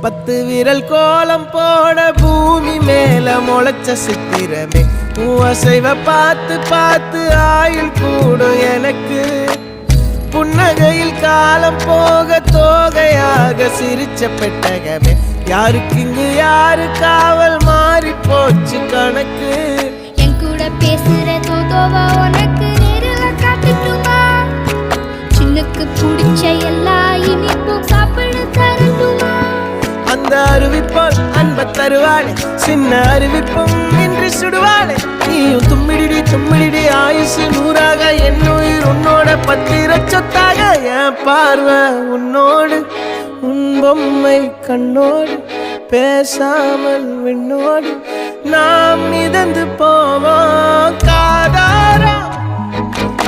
10 விரல் கோலம் போட பூமி மேல முளைச்ச சித்திரமே அசைவ பார்த்து பார்த்து ஆயுள் கூடும் எனக்கு புன்னகையில் காலம் போக தோகையாக சிரிச்ச பெட்டகமே யாருக்கு இங்கு யாரு காவல் மாறி போச்சு கணக்கு என் கூட பேசுற தோதோவா உனக்கு நேரில் காட்டுட்டுமா சின்னுக்கு பிடிச்ச எல்லா இனிப்பும் சாப்பிட தரட்டுமா அந்த அறிவிப்பால் அன்ப தருவாளே சின்ன அறிவிப்பும் இன்று சுடுவாளே நீயும் தும்மிடி தும்மிடி ஆயுசு 100ஆக என் உயிர் உன்னோட 10 சொத்தாக என் பார்வை உன்னோடு உன் பொம்மை கண்ணோடு பேசாமல் விண்ணோடு நாம் மிதந்து போவோம் காதாரா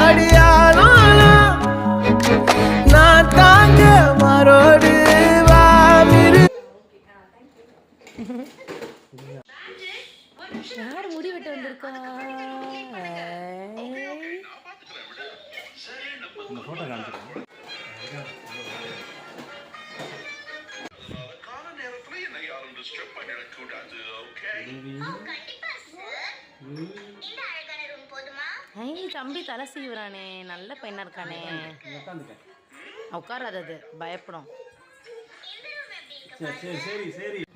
அடியாளோ நான் தாங்க மாறோடு வாமிரு யார் முடி வெட்ட வந்திருக்கா தம்பி தலை சீவுறானே நல்ல பையனா இருக்கானே உட்காராது அது பயப்படும் சரி